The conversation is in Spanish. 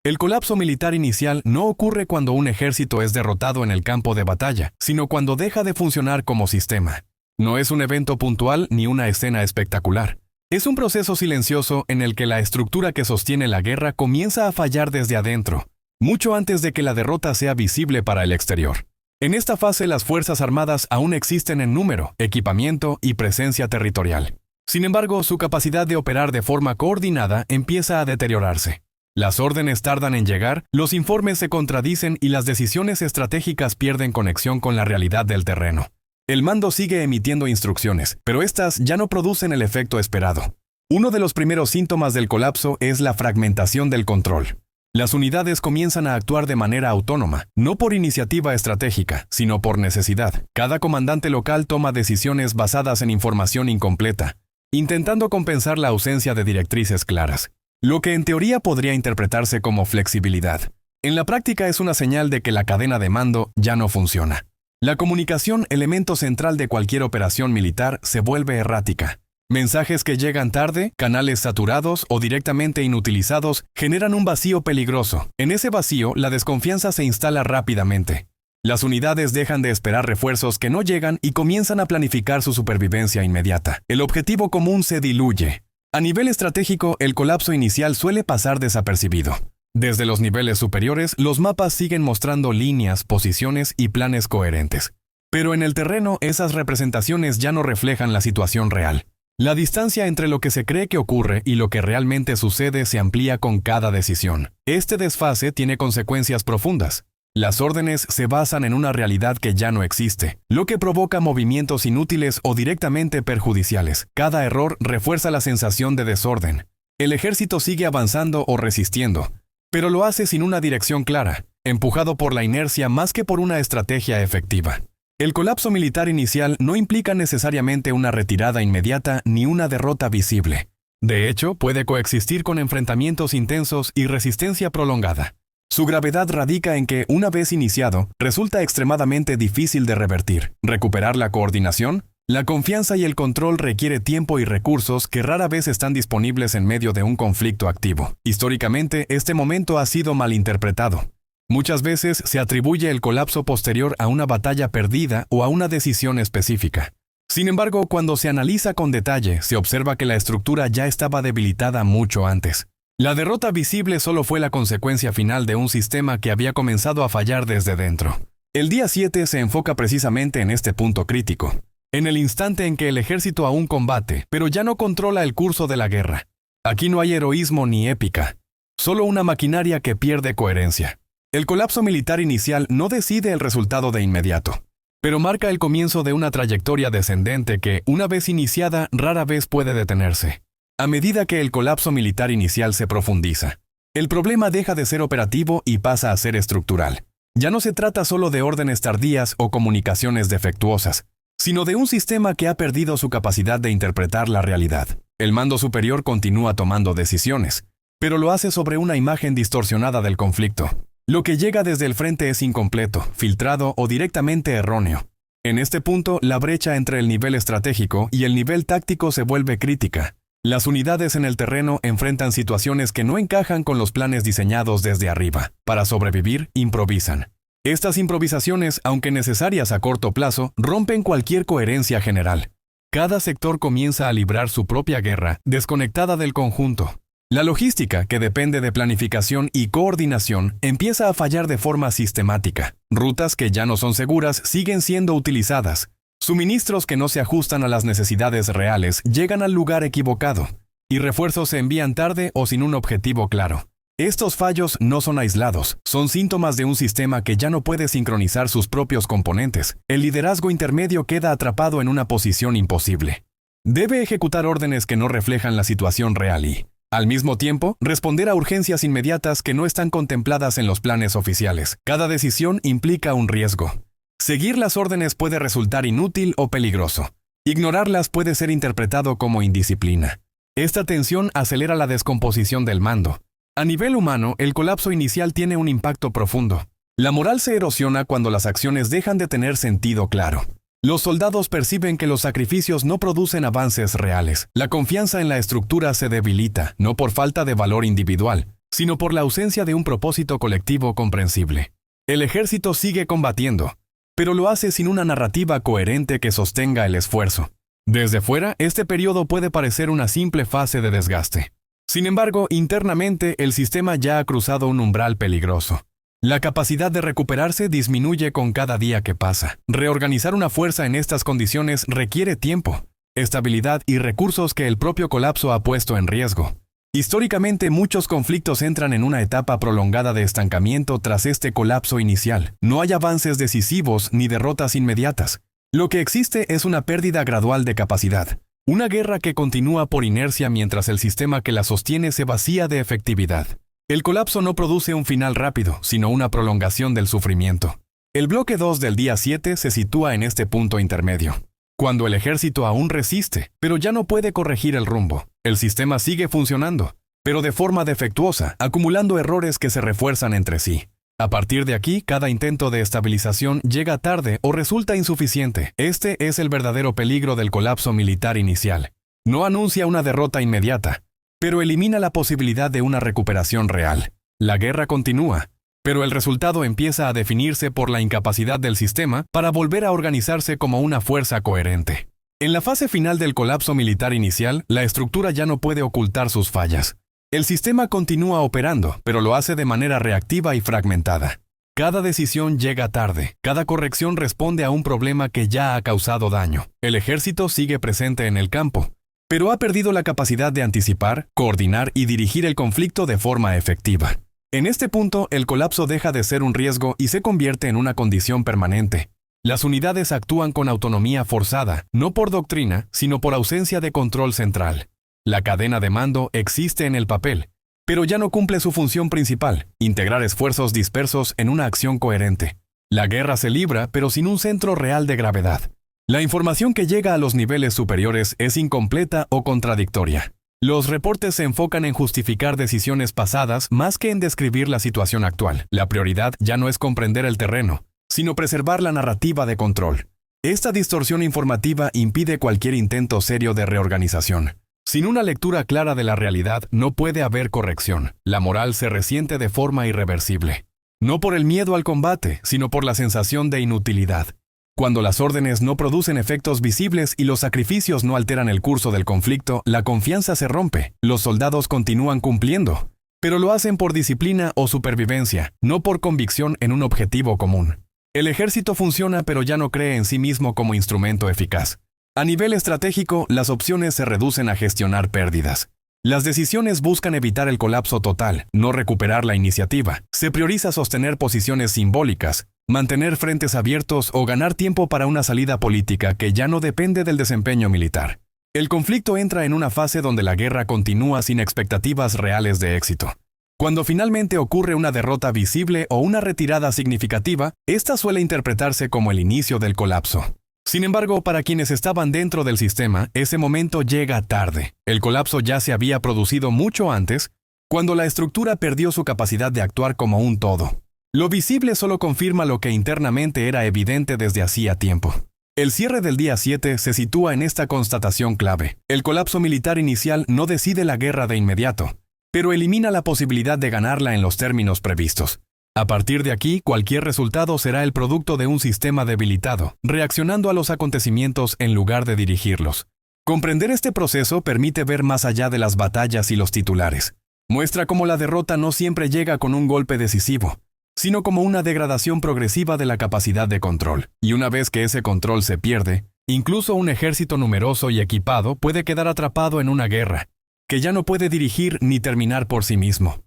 El colapso militar inicial no ocurre cuando un ejército es derrotado en el campo de batalla, sino cuando deja de funcionar como sistema. No es un evento puntual ni una escena espectacular. Es un proceso silencioso en el que la estructura que sostiene la guerra comienza a fallar desde adentro, mucho antes de que la derrota sea visible para el exterior. En esta fase las Fuerzas Armadas aún existen en número, equipamiento y presencia territorial. Sin embargo, su capacidad de operar de forma coordinada empieza a deteriorarse. Las órdenes tardan en llegar, los informes se contradicen y las decisiones estratégicas pierden conexión con la realidad del terreno. El mando sigue emitiendo instrucciones, pero estas ya no producen el efecto esperado. Uno de los primeros síntomas del colapso es la fragmentación del control. Las unidades comienzan a actuar de manera autónoma, no por iniciativa estratégica, sino por necesidad. Cada comandante local toma decisiones basadas en información incompleta, intentando compensar la ausencia de directrices claras, lo que en teoría podría interpretarse como flexibilidad. En la práctica es una señal de que la cadena de mando ya no funciona. La comunicación, elemento central de cualquier operación militar, se vuelve errática. Mensajes que llegan tarde, canales saturados o directamente inutilizados generan un vacío peligroso. En ese vacío, la desconfianza se instala rápidamente. Las unidades dejan de esperar refuerzos que no llegan y comienzan a planificar su supervivencia inmediata. El objetivo común se diluye. A nivel estratégico, el colapso inicial suele pasar desapercibido. Desde los niveles superiores, los mapas siguen mostrando líneas, posiciones y planes coherentes. Pero en el terreno, esas representaciones ya no reflejan la situación real. La distancia entre lo que se cree que ocurre y lo que realmente sucede se amplía con cada decisión. Este desfase tiene consecuencias profundas. Las órdenes se basan en una realidad que ya no existe, lo que provoca movimientos inútiles o directamente perjudiciales. Cada error refuerza la sensación de desorden. El ejército sigue avanzando o resistiendo, pero lo hace sin una dirección clara, empujado por la inercia más que por una estrategia efectiva. El colapso militar inicial no implica necesariamente una retirada inmediata ni una derrota visible. De hecho, puede coexistir con enfrentamientos intensos y resistencia prolongada. Su gravedad radica en que, una vez iniciado, resulta extremadamente difícil de revertir. Recuperar la coordinación, la confianza y el control requiere tiempo y recursos que rara vez están disponibles en medio de un conflicto activo. Históricamente, este momento ha sido malinterpretado. Muchas veces se atribuye el colapso posterior a una batalla perdida o a una decisión específica. Sin embargo, cuando se analiza con detalle, se observa que la estructura ya estaba debilitada mucho antes. La derrota visible solo fue la consecuencia final de un sistema que había comenzado a fallar desde dentro. El día 7 se enfoca precisamente en este punto crítico, en el instante en que el ejército aún combate, pero ya no controla el curso de la guerra. Aquí no hay heroísmo ni épica, solo una maquinaria que pierde coherencia. El colapso militar inicial no decide el resultado de inmediato, pero marca el comienzo de una trayectoria descendente que, una vez iniciada, rara vez puede detenerse. A medida que el colapso militar inicial se profundiza, el problema deja de ser operativo y pasa a ser estructural. Ya no se trata solo de órdenes tardías o comunicaciones defectuosas, sino de un sistema que ha perdido su capacidad de interpretar la realidad. El mando superior continúa tomando decisiones, pero lo hace sobre una imagen distorsionada del conflicto. Lo que llega desde el frente es incompleto, filtrado o directamente erróneo. En este punto, la brecha entre el nivel estratégico y el nivel táctico se vuelve crítica. Las unidades en el terreno enfrentan situaciones que no encajan con los planes diseñados desde arriba. Para sobrevivir, improvisan. Estas improvisaciones, aunque necesarias a corto plazo, rompen cualquier coherencia general. Cada sector comienza a librar su propia guerra, desconectada del conjunto. La logística, que depende de planificación y coordinación, empieza a fallar de forma sistemática. Rutas que ya no son seguras siguen siendo utilizadas. Suministros que no se ajustan a las necesidades reales llegan al lugar equivocado, y refuerzos se envían tarde o sin un objetivo claro. Estos fallos no son aislados, son síntomas de un sistema que ya no puede sincronizar sus propios componentes. El liderazgo intermedio queda atrapado en una posición imposible. Debe ejecutar órdenes que no reflejan la situación real y, al mismo tiempo, responder a urgencias inmediatas que no están contempladas en los planes oficiales. Cada decisión implica un riesgo. Seguir las órdenes puede resultar inútil o peligroso. Ignorarlas puede ser interpretado como indisciplina. Esta tensión acelera la descomposición del mando. A nivel humano, el colapso inicial tiene un impacto profundo. La moral se erosiona cuando las acciones dejan de tener sentido claro. Los soldados perciben que los sacrificios no producen avances reales. La confianza en la estructura se debilita, no por falta de valor individual, sino por la ausencia de un propósito colectivo comprensible. El ejército sigue combatiendo, pero lo hace sin una narrativa coherente que sostenga el esfuerzo. Desde fuera, este periodo puede parecer una simple fase de desgaste. Sin embargo, internamente, el sistema ya ha cruzado un umbral peligroso. La capacidad de recuperarse disminuye con cada día que pasa. Reorganizar una fuerza en estas condiciones requiere tiempo, estabilidad y recursos que el propio colapso ha puesto en riesgo. Históricamente, muchos conflictos entran en una etapa prolongada de estancamiento tras este colapso inicial. No hay avances decisivos ni derrotas inmediatas. Lo que existe es una pérdida gradual de capacidad. Una guerra que continúa por inercia mientras el sistema que la sostiene se vacía de efectividad. El colapso no produce un final rápido, sino una prolongación del sufrimiento. El bloque 2 del día 7 se sitúa en este punto intermedio. Cuando el ejército aún resiste, pero ya no puede corregir el rumbo. El sistema sigue funcionando, pero de forma defectuosa, acumulando errores que se refuerzan entre sí. A partir de aquí, cada intento de estabilización llega tarde o resulta insuficiente. Este es el verdadero peligro del colapso militar inicial. No anuncia una derrota inmediata, pero elimina la posibilidad de una recuperación real. La guerra continúa, pero el resultado empieza a definirse por la incapacidad del sistema para volver a organizarse como una fuerza coherente. En la fase final del colapso militar inicial, la estructura ya no puede ocultar sus fallas. El sistema continúa operando, pero lo hace de manera reactiva y fragmentada. Cada decisión llega tarde, cada corrección responde a un problema que ya ha causado daño. El ejército sigue presente en el campo, pero ha perdido la capacidad de anticipar, coordinar y dirigir el conflicto de forma efectiva. En este punto, el colapso deja de ser un riesgo y se convierte en una condición permanente. Las unidades actúan con autonomía forzada, no por doctrina, sino por ausencia de control central. La cadena de mando existe en el papel, pero ya no cumple su función principal, integrar esfuerzos dispersos en una acción coherente. La guerra se libra, pero sin un centro real de gravedad. La información que llega a los niveles superiores es incompleta o contradictoria. Los reportes se enfocan en justificar decisiones pasadas más que en describir la situación actual. La prioridad ya no es comprender el terreno, sino preservar la narrativa de control. Esta distorsión informativa impide cualquier intento serio de reorganización. Sin una lectura clara de la realidad no puede haber corrección. La moral se resiente de forma irreversible. No por el miedo al combate, sino por la sensación de inutilidad. Cuando las órdenes no producen efectos visibles y los sacrificios no alteran el curso del conflicto, la confianza se rompe. Los soldados continúan cumpliendo, pero lo hacen por disciplina o supervivencia, no por convicción en un objetivo común. El ejército funciona, pero ya no cree en sí mismo como instrumento eficaz. A nivel estratégico, las opciones se reducen a gestionar pérdidas. Las decisiones buscan evitar el colapso total, no recuperar la iniciativa. Se prioriza sostener posiciones simbólicas, mantener frentes abiertos o ganar tiempo para una salida política que ya no depende del desempeño militar. El conflicto entra en una fase donde la guerra continúa sin expectativas reales de éxito. Cuando finalmente ocurre una derrota visible o una retirada significativa, esta suele interpretarse como el inicio del colapso. Sin embargo, para quienes estaban dentro del sistema, ese momento llega tarde. El colapso ya se había producido mucho antes, cuando la estructura perdió su capacidad de actuar como un todo. Lo visible solo confirma lo que internamente era evidente desde hacía tiempo. El cierre del día 7 se sitúa en esta constatación clave. El colapso militar inicial no decide la guerra de inmediato, pero elimina la posibilidad de ganarla en los términos previstos. A partir de aquí, cualquier resultado será el producto de un sistema debilitado, reaccionando a los acontecimientos en lugar de dirigirlos. Comprender este proceso permite ver más allá de las batallas y los titulares. Muestra cómo la derrota no siempre llega con un golpe decisivo, sino como una degradación progresiva de la capacidad de control. Y una vez que ese control se pierde, incluso un ejército numeroso y equipado puede quedar atrapado en una guerra, que ya no puede dirigir ni terminar por sí mismo.